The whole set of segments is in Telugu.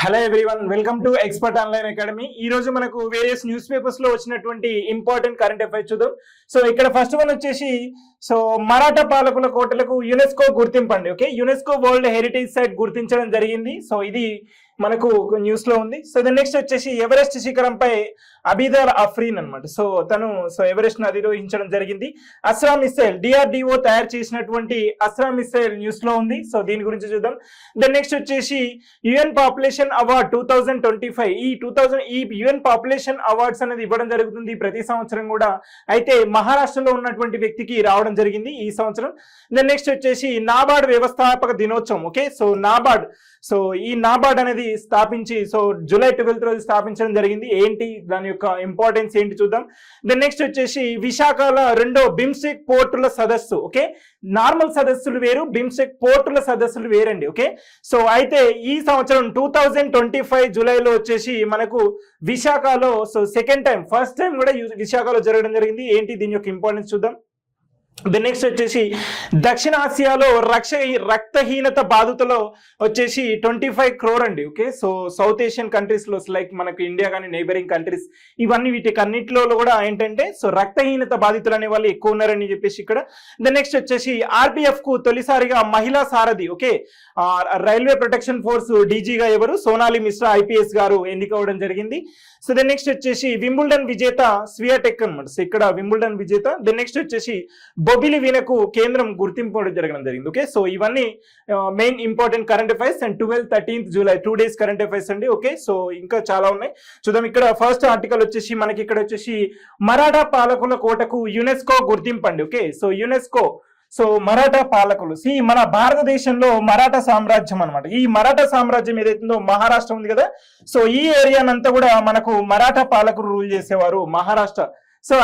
Hello everyone, welcome to expert online academy. ఈ రోజు మనకు వేరియస్ న్యూస్ పేపర్స్ లో వచ్చినటువంటి ఇంపార్టెంట్ కరెంట్ అఫైర్స్ చూద్దాం. సో ఇక్కడ ఫస్ట్ వన్ వచ్చేసి మరాఠా పాలకుల కోటలకు యునెస్కో గుర్తింపు అండి. Okay, UNESCO world heritage site గుర్తించడం జరిగింది. సో ఇది మనకు న్యూస్ లో ఉంది. సో నెక్స్ట్ వచ్చేసి ఎవరెస్ట్ శిఖరంపై అబీదర్ అఫ్రీన్ అనమాట. తను ఎవరెస్ట్ ను అధిరోహించడం జరిగింది. అస్త్రా మిసైల్ డిఆర్డిఓ తయారు చేసినటువంటి అస్త్రా మిసైల్ న్యూస్ లో ఉంది. సో దీని గురించి చూద్దాం. నెక్స్ట్ వచ్చేసి యుఎన్ పాపులేషన్ అవార్డ్ 2025 ఈ యుఎన్ పాపులేషన్ అవార్డ్స్ అనేది ఇవ్వడం జరుగుతుంది ప్రతి సంవత్సరం కూడా. అయితే మహారాష్ట్రలో ఉన్నటువంటి వ్యక్తికి రావడం జరిగింది ఈ సంవత్సరం. నెక్స్ట్ వచ్చేసి నాబార్డ్ వ్యవస్థాపక దినోత్సవం. ఓకే, ఈ నాబార్డ్ అనేది స్థాపించి జూలై 12 రోజు స్థాపించడం జరిగింది. ఏంటి దాని యొక్క ఇంపార్టెన్స్ ఏంటి చూద్దాం. నెక్స్ట్ వచ్చేసి విశాఖలో రెండో బిమ్స్టెక్ పోర్టుల సదస్సు. ఓకే, నార్మల్ సదస్సులు వేరు, బిమ్స్టెక్ పోర్టుల సదస్సులు వేరండి. ఓకే, అయితే ఈ సంవత్సరం 2025 జూలైలో వచ్చేసి మనకు విశాఖలో సెకండ్ టైం, ఫస్ట్ టైం కూడా విశాఖలో జరగడం జరిగింది. ఏంటి దీని యొక్క ఇంపార్టెన్స్ చూద్దాం. నెక్స్ట్ వచ్చేసి దక్షిణాసియాలో రక్తహీనత బాధితులు వచ్చేసి 25 crore అండి. ఓకే, సౌత్ ఏషియన్ కంట్రీస్ లో లైక్ మనకు ఇండియా కానీ నైబరింగ్ కంట్రీస్ ఇవన్నీ వీటికి అన్నింటిలో కూడా ఏంటంటే రక్తహీనత బాధితులు అనే వాళ్ళు ఎక్కువ ఉన్నారని చెప్పేసి ఇక్కడ. నెక్స్ట్ వచ్చేసి ఆర్పిఎఫ్ కు తొలిసారిగా మహిళా సారథి. ఓకే, రైల్వే ప్రొటెక్షన్ ఫోర్స్ డీజీగా ఎవరు సోనాలి మిశ్రా ఐపీఎస్ గారు ఎన్నికవడం జరిగింది. నెక్స్ట్ వచ్చేసి వింబుల్డన్ విజేత స్వియాటెక్ అనమాట. ఇక్కడ వింబుల్డన్ విజేత. నెక్స్ట్ వచ్చేసి బొబిలి వీణకు కేంద్రం గుర్తింపు జరగడం జరిగింది. ఓకే, ఇవన్నీ main important current affairs and 12-13 July 2 days current affairs అండి. ఓకే, ఇంకా చాలా ఉన్నాయి చూద్దాం. ఇక్కడ ఫస్ట్ ఆర్టికల్ వచ్చేసి మనకి ఇక్కడ వచ్చేసి మరాఠా పాలకుల కోటకు యునెస్కో గుర్తింపు అండి. ఓకే, యునెస్కో మరాఠా పాలకులు మన భారతదేశంలో మరాఠా సామ్రాజ్యం అనమాట. ఈ మరాఠా సామ్రాజ్యం ఏదైతుందో మహారాష్ట్ర ఉంది కదా, ఈ ఏరియానంతా కూడా మనకు మరాఠా పాలకులు రూల్ చేసేవారు మహారాష్ట్ర.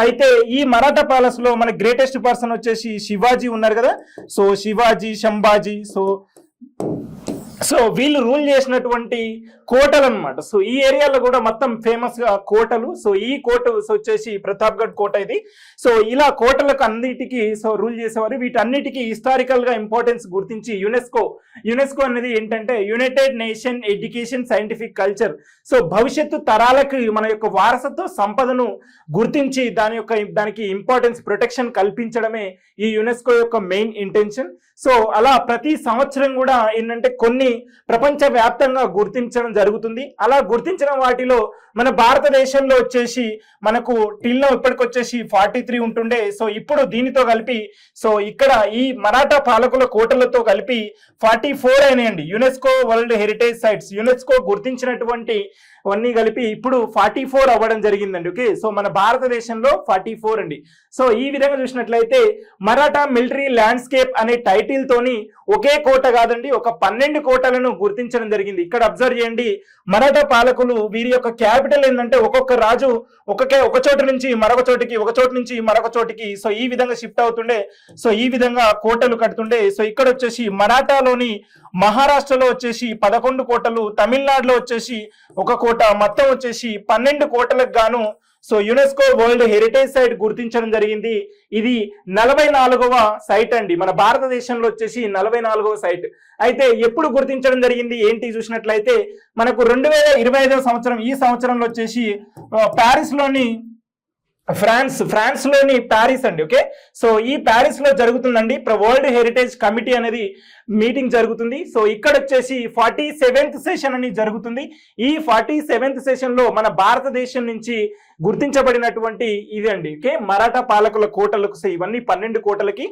అయితే ఈ మరాఠా ప్యాలెస్ లో మన గ్రేటెస్ట్ పర్సన్ వచ్చేసి శివాజీ ఉన్నారు కదా. శివాజీ, శంభాజీ, వీళ్ళు రూల్ చేసినటువంటి కోటలు అనమాట. ఈ ఏరియాలో కూడా మొత్తం ఫేమస్ గా కోటలు. ఈ కోట వచ్చేసి ప్రతాప్గఢ్ కోట ఇది. ఇలా కోటలకు అన్నిటికీ రూల్ చేసేవారు. వీటన్నిటికీ హిస్టారికల్ గా ఇంపార్టెన్స్ గుర్తించి యునెస్కో అనేది ఏంటంటే united nation education scientific culture. భవిష్యత్తు తరాలకు మన యొక్క వారసత్వ సంపదను గుర్తించి దానికి ఇంపార్టెన్స్ ప్రొటెక్షన్ కల్పించడమే ఈ యునెస్కో యొక్క మెయిన్ ఇంటెన్షన్. అలా ప్రతి సంవత్సరం కూడా ఏంటంటే కొన్ని ప్రపంచ వ్యాప్తంగా గుర్తించడం జరుగుతుంది. అలా గుర్తించిన వాటిలో మన భారతదేశంలో వచ్చేసి మనకు టిల్లో ఇప్పటికొచ్చేసి 43 ఉంటుండే. ఇప్పుడు దీనితో కలిపి ఇక్కడ ఈ మరాఠా పాలకుల కోటలతో కలిపి 44 అయినాయండి UNESCO world heritage sites. UNESCO గుర్తించినటువంటి అన్నీ కలిపి ఇప్పుడు 44 అవ్వడం జరిగిందండి. ఓకే, మన భారతదేశంలో 44 అండి. ఈ విధంగా చూసినట్లయితే మరాఠా మిలిటరీ ల్యాండ్స్కేప్ అనే టైటిల్ తోని ఒకే కోట కాదండి, ఒక 12 కోటలను గుర్తించడం జరిగింది. ఇక్కడ అబ్జర్వ్ చేయండి, మరాఠా పాలకులు వీరి యొక్క క్యాపిటల్ ఏంటంటే ఒక్కొక్క రాజు ఒక చోటు నుంచి మరొక చోటికి, ఒక చోటు నుంచి మరొక చోటికి ఈ విధంగా షిఫ్ట్ అవుతుండే. ఈ విధంగా కోటలు కడుతుండే. ఇక్కడ వచ్చేసి మరాఠాలోని మహారాష్ట్రలో వచ్చేసి 11 కోటలు, తమిళనాడులో వచ్చేసి 1 కోట, మొత్తం వచ్చేసి 12 కోటలకు గాను యునెస్కో వరల్డ్ హెరిటేజ్ సైట్ గుర్తించడం జరిగింది. ఇది 44వ సైట్ అండి. మన భారతదేశంలో వచ్చేసి 44వ సైట్. అయితే ఎప్పుడు గుర్తించడం జరిగింది ఏంటి చూసినట్లయితే మనకు 2025వ సంవత్సరం, ఈ సంవత్సరంలో వచ్చేసి ప్యారిస్ లోని ఫ్రాన్స్ లోని ప్యారిస్ అండి. ఓకే, ఈ ప్యారిస్ లో జరుగుతుందండి వరల్డ్ హెరిటేజ్ కమిటీ అనేది మీటింగ్ జరుగుతుంది. ఇక్కడ వచ్చేసి 47th సెషన్ అని జరుగుతుంది. ఈ 47th సెషన్ లో మన భారతదేశం నుంచి గుర్తించబడినటువంటి ఇది అండి. ఓకే, మరాఠా పాలకుల కోటలకు ఇవన్నీ 12 కోటలకి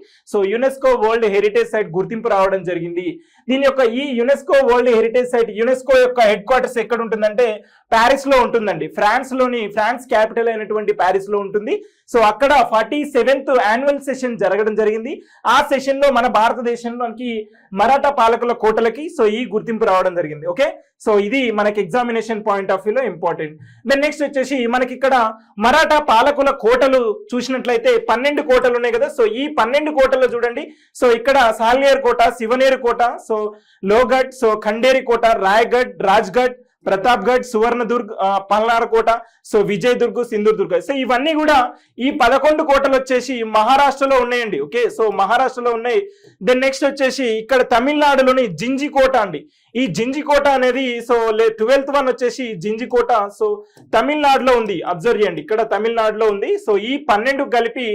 యునెస్కో వరల్డ్ హెరిటేజ్ సైట్ గుర్తింపు రావడం జరిగింది. దీని యొక్క ఈ UNESCO world heritage site UNESCO యొక్క హెడ్ క్వార్టర్స్ ఎక్కడ ఉంటుందంటే ప్యారిస్ లో ఉంటుందండి. ఫ్రాన్స్ క్యాపిటల్ అయినటువంటి ప్యారిస్ లో ఉంటుంది. అక్కడ 47th యాన్యువల్ సెషన్ జరగడం జరిగింది. ఆ సెషన్ లో మన భారతదేశంలోకి మరాఠా పాలకుల కోటలకి ఈ గుర్తింపు రావడం జరిగింది. ఓకే, ఇది మనకి ఎగ్జామినేషన్ పాయింట్ ఆఫ్ వ్యూలో ఇంపార్టెంట్. నెక్స్ట్ వచ్చేసి మనకి ఇక్కడ మరాఠా పాలకుల కోటలు చూసినట్లయితే 12 కోటలు ఉన్నాయి కదా. ఈ 12 కోటలు చూడండి. ఇక్కడ సాల్నియర్ కోట, శివనేరు కోట, లోగఢ్, ఖండేరి కోట, రాయ్గఢ్, రాజ్గఢ్, ప్రతాప్గఢ్, సువర్ణదుర్గ్, పల్నారకోట, సో విజయదుర్గ్, సింధుదుర్గ్. సో ఇవన్నీ కూడా ఈ 11 కోటలు వచ్చేసి మహారాష్ట్రలో ఉన్నాయండి. ఓకే, సో మహారాష్ట్రలో ఉన్నాయి. దెన్ నెక్స్ట్ వచ్చేసి ఇక్కడ తమిళనాడులోని జింజికోట అండి. ఈ జింజికోట అనేది సో 12th వన్ వచ్చేసి జింజికోట సో తమిళనాడులో ఉంది. అబ్జర్వ్ చేయండి, ఇక్కడ తమిళనాడులో ఉంది. సో ఈ 12 కలిపి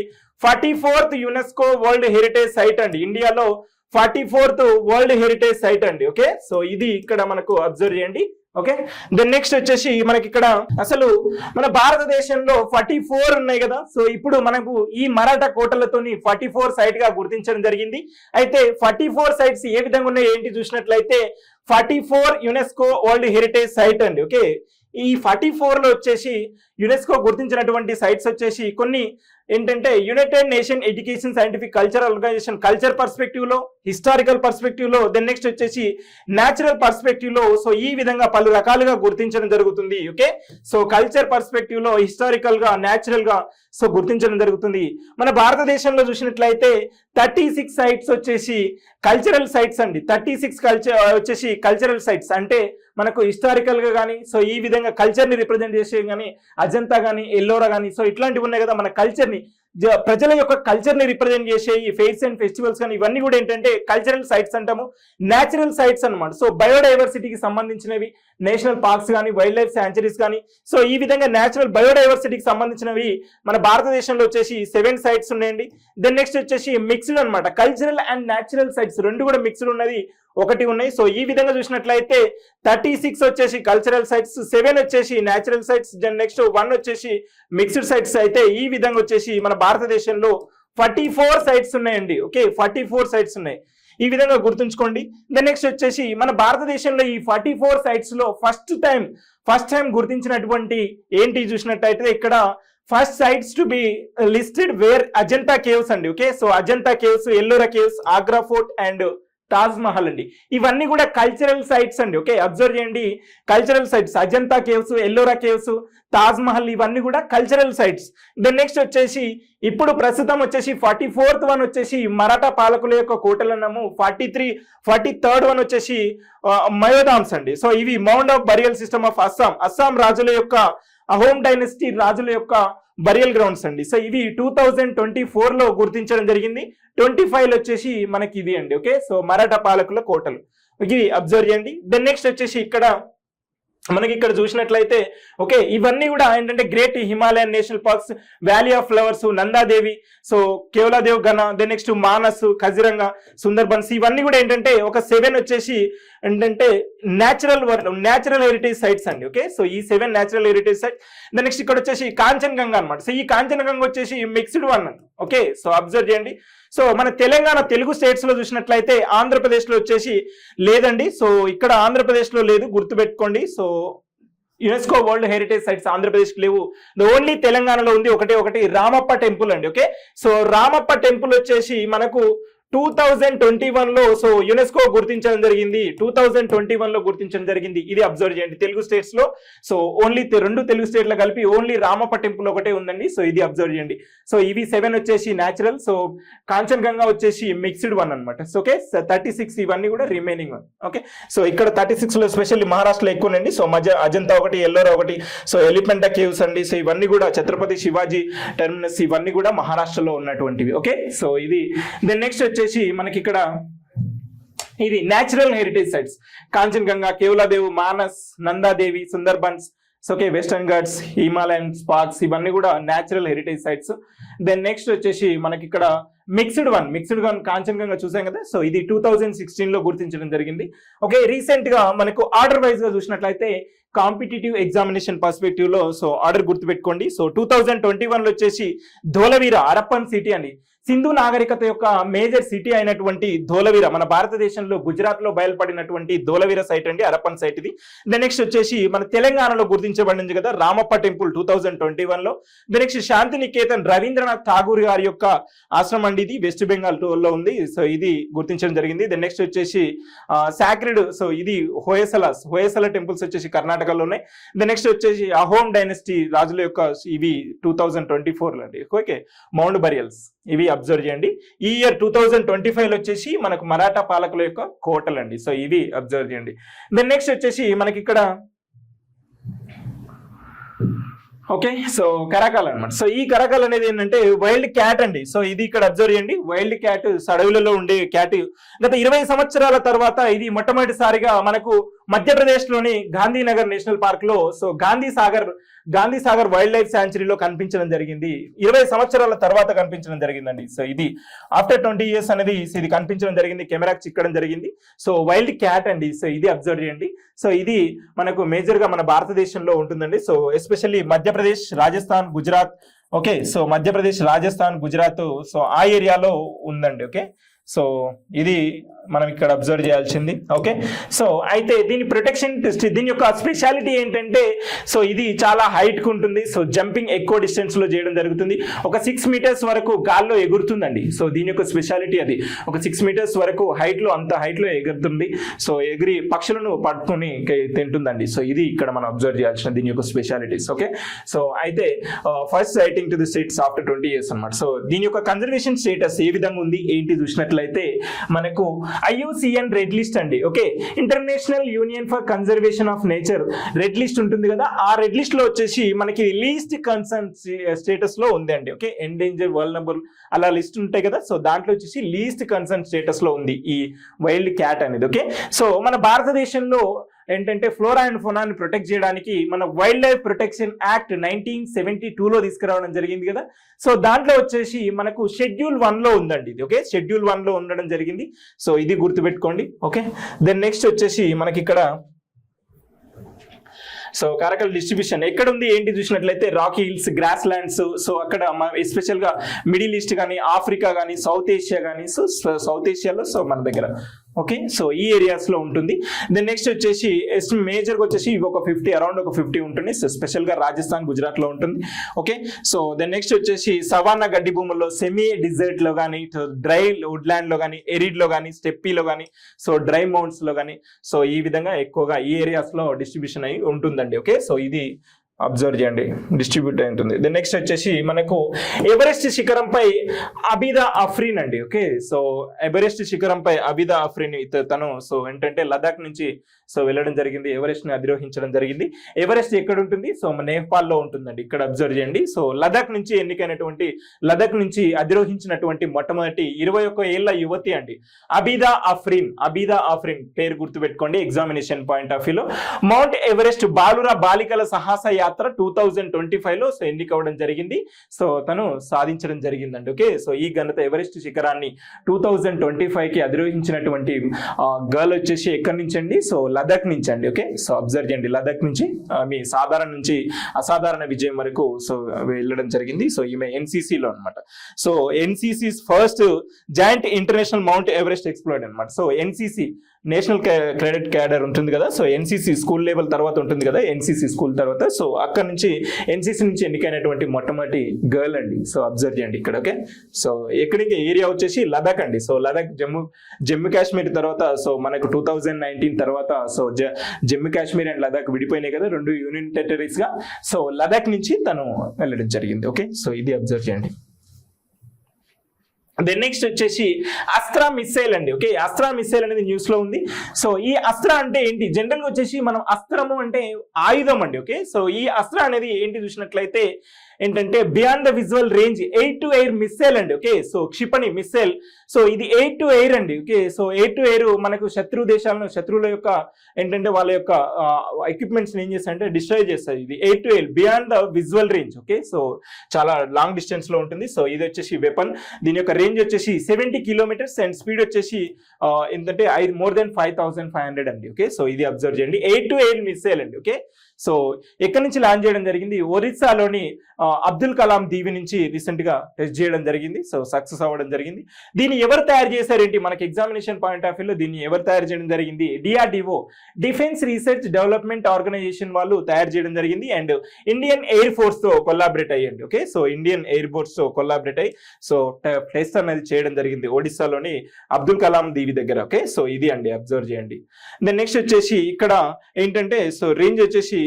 44th UNESCO world heritage site అండి. ఇండియాలో 44th వరల్డ్ హెరిటేజ్ సైట్ అండి. ఓకే, సో ఇది ఇక్కడ మనకు అబ్జర్వ్ చేయండి. ఓకే, దెన్ నెక్స్ట్ వచ్చేసి మనకి ఇక్కడ అసలు మన భారతదేశంలో 44 ఉన్నాయి కదా. సో ఇప్పుడు మనకు ఈ మరాఠా కోటలతోని 44 సైట్ గా గుర్తించడం జరిగింది. అయితే 44 సైట్స్ ఏ విధంగా ఉన్నాయి ఏంటి చూసినట్లయితే 44 యునెస్కో వరల్డ్ హెరిటేజ్ సైట్ అండి. ఓకే, ఈ 44 లో వచ్చేసి యునెస్కో గుర్తించినటువంటి సైట్స్ వచ్చేసి కొన్ని ఏంటంటే united nation education scientific cultural organisation culture perspective లో, హిస్టారికల్ పర్స్పెక్టివ్ లో, దెన్ నెక్స్ట్ వచ్చేసి న్యాచురల్ పర్స్పెక్టివ్ లో సో ఈ విధంగా పలు రకాలుగా గుర్తించడం జరుగుతుంది. ఓకే, సో కల్చర్ పర్స్పెక్టివ్ లో, హిస్టారికల్ గా, న్యాచురల్ గా సో గుర్తించడం జరుగుతుంది. మన భారతదేశంలో చూసినట్లయితే 36 సైట్స్ వచ్చేసి కల్చరల్ సైట్స్ అండి. 36 వచ్చేసి కల్చరల్ సైట్స్ అంటే మనకు హిస్టారికల్ గా కానీ సో ఈ విధంగా కల్చర్ ని రిప్రజెంట్ చేసే కానీ అజంతా కానీ ఎల్లోరా కానీ సో ఇట్లాంటివి ఉన్నాయి కదా. మన కల్చర్ ని ప్రజల యొక్క కల్చర్ ని రిప్రజెంట్ చేసే ఈ ఫెయిర్స్ అండ్ ఫెస్టివల్స్ కానీ ఇవన్నీ కూడా ఏంటంటే కల్చరల్ సైట్స్ అంటాము. న్యాచురల్ సైట్స్ అనమాట. సో బయోడైవర్సిటీకి సంబంధించినవి నేషనల్ పార్క్స్ కానీ, వైల్డ్ లైఫ్ శాంచురీస్ కానీ సో ఈ విధంగా న్యాచురల్ బయోడైవర్సిటీకి సంబంధించినవి మన భారతదేశంలో వచ్చేసి 7 సైట్స్ ఉన్నాయండి. దెన్ నెక్స్ట్ వచ్చేసి మిక్స్డ్ అనమాట. కల్చరల్ అండ్ న్యాచురల్ సైట్స్ రెండు కూడా మిక్స్డ్ ఉన్నది ఒకటి ఉన్నాయి. సో ఈ విధంగా చూసినట్లయితే 36 వచ్చేసి కల్చరల్ సైట్స్, 7 వచ్చేసి న్యాచురల్ సైట్స్, నెక్స్ట్ 1 వచ్చేసి మిక్స్డ్ సైట్స్. అయితే ఈ విధంగా వచ్చేసి మన భారతదేశంలో 44 సైట్స్ ఉన్నాయండి. ఓకే, 44 సైట్స్ ఉన్నాయి. ఈ విధంగా గుర్తుంచుకోండి. దెన్ నెక్స్ట్ వచ్చేసి మన భారతదేశంలో ఈ 44 సైట్స్ లో ఫస్ట్ టైం గుర్తించినటువంటి ఏంటి చూసినట్టయితే ఇక్కడ first sites to be listed were Ajanta caves అండి. Okay, so Ajanta caves, Ellora caves, Agra fort and Taj Mahal అండి. ఇవన్నీ కూడా కల్చరల్ సైట్స్ అండి. ఓకే, అబ్జర్వ్ చేయండి, cultural sites Ajanta caves, Ellora caves, Taj Mahal ఇవన్నీ కూడా కల్చరల్ సైట్స్. దెన్ నెక్స్ట్ వచ్చేసి ఇప్పుడు ప్రస్తుతం వచ్చేసి 44th వన్ వచ్చేసి మరాఠా పాలకుల యొక్క కోటలు అన్నాము. 43rd వన్ వచ్చేసి మయోధామ్స్ అండి. సో ఇవి mound of burial system of Assam రాజుల యొక్క అహోమ్ డైనస్టీ రాజుల యొక్క బరియల్ గ్రౌండ్స్ అండి. సో ఇవి 2024 లో గుర్తించడం జరిగింది. 25 వచ్చేసి మనకి ఇది అండి. ఓకే, సో మరాఠా పాలకుల కోటలు ఇవి అబ్జర్వ్ చేయండి. దెన్ నెక్స్ట్ వచ్చేసి మనకి ఇక్కడ చూసినట్లయితే ఓకే ఇవన్నీ కూడా ఏంటంటే great Himalayan national parks, valley of flowers, Nanda Devi, so Keoladeo Ghana, then next Manas, Kaziranga, Sundarbans ఇవన్నీ కూడా ఏంటంటే ఒక 7 వచ్చేసి ఏంటంటే న్యాచురల్ హెరిటేజ్ సైట్స్ అండి. ఓకే, సో ఈ 7 natural heritage sites. Then next ఇక్కడ వచ్చేసి కాంచన్గంగా అనమాట. సో ఈ కాంచన్గంగా వచ్చేసి mixed one. Okay, so observe చేయండి. సో మన తెలంగాణ తెలుగు స్టేట్స్ లో చూసినట్లయితే ఆంధ్రప్రదేశ్ లో వచ్చేసి లేదండి. సో ఇక్కడ ఆంధ్రప్రదేశ్ లో లేదు, గుర్తుపెట్టుకోండి. So UNESCO world heritage sites Andhra Pradesh లేవు. ఓన్లీ తెలంగాణలో ఉంది ఒకటి రామప్ప టెంపుల్ అండి. ఓకే, సో రామప్ప టెంపుల్ వచ్చేసి మనకు 2021 లో సో యునెస్కో గుర్తించడం జరిగింది. 2021 లో గుర్తించడం జరిగింది. ఇది అబ్జర్వ్ చేయండి తెలుగు స్టేట్స్ లో. సో ఓన్లీ 2 తెలుగు స్టేట్ల కలిపి ఓన్లీ రామప్ప టెంపుల్ ఒకటే ఉందండి. సో ఇది అబ్జర్వ్ చేయండి. సో ఇవి 7 వచ్చేసి న్యాచురల్, సో కాంచన్గంగా వచ్చేసి మిక్స్డ్ వన్ అనమాట. సో ఓకే, 36 ఇవన్నీ కూడా రిమైనింగ్ వన్. ఓకే, సో ఇక్కడ 36 లో స్పెషల్లీ మహారాష్ట్రలో ఎక్కువ అండి. సో అజంతా ఒకటి, ఎల్లోరా ఒకటి, సో ఎలిఫెంటా కేవ్స్ అండి. సో ఇవన్నీ కూడా ఛత్రపతి శివాజీ టెర్మినస్ ఇవన్నీ కూడా మహారాష్ట్రలో ఉన్నటువంటివి. ఓకే, సో ఇది దెన్ నెక్స్ట్ వచ్చేసి మనకి ఇక్కడ ఇది natural heritage sites Kanchenjunga, Keoladeo, Manas, Nanda Devi, Sundarbans, okay Western Ghats, Himalayan parks ఇవన్నీ కూడా natural heritage sites. Then next వచ్చేసి మనకి ఇక్కడ మిక్స్డ్ వన్ కాంచన్గంగా చూసాం కదా. సో ఇది 2016 లో గుర్తించడం జరిగింది. ఓకే, రీసెంట్ గా మనకు ఆర్డర్ వైజ్ గా చూసినట్లయితే కాంపిటేటివ్ ఎగ్జామినేషన్ పర్స్పెక్టివ్ లో సో ఆర్డర్ గుర్తుపెట్టుకోండి. సో 2021 లో వచ్చేసి ధోలవీర హరప్పన్ సిటీ అండి. సింధు నాగరికత యొక్క మేజర్ సిటీ అయినటువంటి ధోలవీర మన భారతదేశంలో గుజరాత్ లో బయలుపడినటువంటి ధోలవీర సైట్ అండి, హరప్పన్ సైట్ ఇది. దెన్ నెక్స్ట్ వచ్చేసి మన తెలంగాణలో గుర్తించబడింది కదా రామప్ప టెంపుల్ 2021 లో. దెన్ నెక్స్ట్ శాంతి నికేతన్ రవీంద్రనాథ్ ఠాగూర్ గారి యొక్క ఆశ్రమం అండి, ఇది వెస్ట్ బెంగాల్ లో ఉంది. సో ఇది గుర్తించడం జరిగింది. దెన్ నెక్స్ట్ వచ్చేసి సాక్రెడ్, సో ఇది హోయసల టెంపుల్స్ వచ్చేసి కర్ణాటకలో ఉన్నాయి. దెన్ నెక్స్ట్ వచ్చేసి అహోమ్ డైనస్టీ రాజుల యొక్క ఇవి 2024 అండి. ఓకే, మౌండ్ బరియల్స్ ఇవి అబ్జర్వ్ చేయండి. ఈ ఇయర్ 2025 లో వచ్చేసి మనకు మరాఠా పాలకుల యొక్క కోటలు అండి. సో ఇవి అబ్జర్వ్ చేయండి. దెన్ నెక్స్ట్ వచ్చేసి మనకి ఇక్కడ ఓకే, సో కరాకాల్ అనమాట. సో ఈ కరాకాల్ అనేది ఏంటంటే వైల్డ్ క్యాట్ అండి. సో ఇది ఇక్కడ అబ్జర్వ్ చేయండి, వైల్డ్ క్యాట్, అడవులలో ఉండే క్యాట్. గత 20 సంవత్సరాల తర్వాత ఇది మొట్టమొదటిసారిగా మనకు మధ్యప్రదేశ్ లోని గాంధీనగర్ నేషనల్ పార్క్ లో, so Gandhi Sagar wildlife శాంచురీలో కనిపించడం జరిగింది. 20 సంవత్సరాల తర్వాత కనిపించడం జరిగిందండి. సో ఇది ఆఫ్టర్ 20 years అనేది ఇది కనిపించడం జరిగింది, కెమెరాకి చిక్కడం జరిగింది. సో వైల్డ్ క్యాట్ అండి. సో ఇది అబ్జర్వ్ చేయండి. సో ఇది మనకు మేజర్ గా మన భారతదేశంలో ఉంటుందండి. So especially Madhya Pradesh, Rajasthan, Gujarat. Okay, so Madhya Pradesh, Rajasthan, Gujarat, so ఆ ఏరియాలో ఉందండి. ఓకే, సో ఇది మనం ఇక్కడ అబ్జర్వ్ చేయాల్సింది. ఓకే, సో అయితే దీని ప్రొటెక్షన్, దీని యొక్క స్పెషాలిటీ ఏంటంటే, సో ఇది చాలా హైట్ కు ఉంటుంది. సో జంపింగ్ ఎక్కువ డిస్టెన్స్ లో చేయడం జరుగుతుంది. ఒక 6 meters వరకు గాల్లో ఎగురుతుందండి. సో దీని యొక్క స్పెషాలిటీ అది. ఒక 6 meters వరకు హైట్ లో, అంత హైట్ లో ఎగురుతుంది. సో ఎగిరి పక్షులను పట్టుకుని తింటుందండి. సో ఇది ఇక్కడ మనం అబ్జర్వ్ చేయాల్సిన దీని యొక్క స్పెషాలిటీస్. ఓకే, సో అయితే first citing to the states after 20 years అన్నమాట. సో దీని యొక్క కన్జర్వేషన్ స్టేటస్ ఏ విధంగా ఉంది ఏంటి చూసినట్లయితే మనకు IUCN రెడ్ లిస్ట్ అండి. Okay, international union for conservation of nature red list ఉంటుంది కదా, ఆ రెడ్ లిస్ట్ లో వచ్చేసి మనకి లీస్ట్ కన్సర్న్ స్టేటస్ లో ఉంది అండి. ఓకే, ఎండేంజర్, వల్నరబుల్ అలా లిస్ట్ ఉంటాయి కదా, సో దాంట్లో వచ్చేసి లీస్ట్ కన్సర్న్ స్టేటస్ లో ఉంది ఈ వైల్డ్ క్యాట్ అనేది. ఓకే, సో మన భారతదేశంలో ఏంటంటే ఫ్లోరా అండ్ ఫోనాని ప్రొటెక్ట్ చేయడానికి మన వైల్డ్ లైఫ్ ప్రొటెక్షన్ యాక్ట్ 1972లో తీసుకురావడం జరిగింది కదా. సో దాంట్లో వచ్చేసి మనకు షెడ్యూల్ 1లో ఉందండి ఇది. ఓకే, షెడ్యూల్ 1లో ఉండడం జరిగింది. సో ఇది గుర్తుపెట్టుకోండి. ఓకే, దెన్ నెక్స్ట్ వచ్చేసి మనకి ఇక్కడ సో కరాకల్ డిస్ట్రిబ్యూషన్ ఎక్కడ ఉంది ఏంటి చూసినట్లయితే Rocky hills, grass lands, so అక్కడ ఎస్పెషల్ గా మిడిల్ ఈస్ట్ కానీ, ఆఫ్రికా కానీ, సౌత్ ఏషియా కానీ, సో సౌత్ ఏషియాలో సో మన దగ్గర. ఓకే, సో ఈ ఏరియాస్ లో ఉంటుంది. దెన్ నెక్స్ట్ వచ్చేసి మేజర్ గా వచ్చేసి ఒక 50, అరౌండ్ ఒక 50 ఉంటుంది. సో స్పెషల్ గా రాజస్థాన్, గుజరాత్ లో ఉంటుంది. ఓకే, సో దెన్ నెక్స్ట్ వచ్చేసి సవానా గడ్డి భూముల్లో, సెమీ డిజర్ట్ లో కానీ, డ్రై వుడ్ ల్యాండ్ లో కానీ, ఎరిడ్ లో కానీ, స్టెప్పీలో కానీ, సో డ్రై మౌంట్స్ లో కానీ, సో ఈ విధంగా ఎక్కువగా ఈ ఏరియాస్ లో డిస్ట్రిబ్యూషన్ అయి ఉంటుందండి. ఓకే, సో ఇది అబ్జర్వ్ చేయండి, డిస్ట్రిబ్యూట్ అయి ఉంటుంది. దెన్ నెక్స్ట్ వచ్చేసి మనకు ఎవరెస్ట్ శిఖరంపై అబిదా అఫ్రీన్ అండి. ఓకే, సో ఎవరెస్ట్ శిఖరంపై అబిదా అఫ్రీన్ తను సో ఏంటంటే లదాఖ్ నుంచి సో వెళ్ళడం జరిగింది, ఎవరెస్ట్ ని అధిరోహించడం జరిగింది. ఎవరెస్ట్ ఎక్కడ ఉంటుంది? సో నేపాల్ లో ఉంటుందండి. ఇక్కడ అబ్జర్వ్ చేయండి. సో లదాఖ్ నుంచి అధిరోహించినటువంటి మొట్టమొదటి 21 ఏళ్ల యువతి అండి అబిదా అఫ్రీన్ పేరు గుర్తుపెట్టుకోండి ఎగ్జామినేషన్ పాయింట్ ఆఫ్ వ్యూలో. మౌంట్ ఎవరెస్ట్ బాలికల సాహస యాత్ర 2025లో సో ఎన్నికవడం జరిగింది. సో తను సాధించడం జరిగిందండి. ఓకే, సో ఈ ఘనత ఎవరెస్ట్ శిఖరాన్ని 2025కి అధిరోహించినటువంటి గర్ల్ వచ్చేసి ఎక్కడి నుంచి అండి? సో లదాఖ్ నుంచి అండి. ఓకే, సో అబ్జర్వ్ చేయండి, లదాఖ్ నుంచి మీ సాధారణ నుంచి అసాధారణ విజయం వరకు సో వెళ్ళడం జరిగింది. సో ఈమె ఎన్సీసీలో అనమాట. So NCC first joint international Mount Everest explored అనమాట. So NCC national credit cadre ఉంటుంది కదా, సో ఎన్సీసీ స్కూల్ లెవెల్ తర్వాత ఉంటుంది కదా, ఎన్సీసీ స్కూల్ తర్వాత. సో అక్కడ నుంచి ఎన్సీసీ నుంచి ఎన్నికైనటువంటి మొట్టమొదటి గర్ల్ అండి. సో అబ్జర్వ్ చేయండి ఇక్కడ. ఓకే, సో ఎక్కడికి ఏరియా వచ్చేసి లదాఖ్ అండి. సో లదాఖ్ జమ్మూ కాశ్మీర్ తర్వాత సో మనకు 2019 తర్వాత సో జమ్మూ కాశ్మీర్ అండ్ లదాఖ్ విడిపోయినాయి కదా, 2 యూనియన్ టెరిటరీస్ గా. సో లదాఖ్ నుంచి తను వెళ్ళడం జరిగింది. ఓకే, సో ఇది అబ్జర్వ్ చేయండి. దెన్ నెక్స్ట్ వచ్చేసి అస్త్రా మిస్సైల్ అండి. ఓకే, అస్త్రా మిస్సైల్ అనేది న్యూస్ లో ఉంది. సో ఈ అస్త్రా అంటే ఏంటి? జనరల్ గా వచ్చేసి మనం అస్త్రము అంటే ఆయుధం అండి. ఓకే, సో ఈ అస్త్రా అనేది ఏంటి చూసినట్లయితే ఏంటంటే beyond the visual range air to air missile అండి. ఓకే, సో క్షిపణి మిస్సైల్. సో ఇది ఎయిర్ టు ఎయిర్ అండి. Okay, so air to air మనకు శత్రువుల యొక్క ఏంటంటే వాళ్ళ యొక్క ఎక్విప్మెంట్స్ ఏం చేస్తాయంటే డిస్ట్రాయ్ చేస్తుంది. ఇది air to air beyond the visual range. Okay, so చాలా లాంగ్ డిస్టెన్స్ లో ఉంటుంది. సో ఇది వచ్చేసి వెపన్. దీని యొక్క రేంజ్ వచ్చేసి 70 kilometers అండ్ స్పీడ్ వచ్చేసి ఏంటంటే మోర్ దెన్ 5500 అండి. ఓకే, సో ఇది అబ్జర్వ్ చేయండి, ఎయిర్ టు ఎయిర్ మిస్సైల్ అండి. ఓకే, సో ఎక్కడి నుంచి లాంచ్ చేయడం జరిగింది? ఒరిస్సాలోని అబ్దుల్ కలాం దీవి నుంచి రీసెంట్ గా టెస్ట్ చేయడం జరిగింది. సో సక్సెస్ అవ్వడం జరిగింది. దీన్ని ఎవరు తయారు చేశారేంటి? మనకి ఎగ్జామినేషన్ పాయింట్ ఆఫ్ వ్యూలో దీన్ని ఎవరు తయారు చేయడం జరిగింది? DRDO, defence research development organisation వాళ్ళు తయారు చేయడం జరిగింది. అండ్ ఇండియన్ ఎయిర్ ఫోర్స్ తో కొలాబరేట్ అయ్యండి. Okay, so Indian air force తో కొలాబరేట్ అయ్యి సో టెస్ట్ అనేది చేయడం జరిగింది ఒడిస్సాలోని అబ్దుల్ కలాం దీవి దగ్గర. ఓకే, సో ఇది అండి, అబ్జర్వ్ చేయండి. దెన్ నెక్స్ట్ వచ్చేసి ఇక్కడ ఏంటంటే సో రేంజ్ వచ్చేసి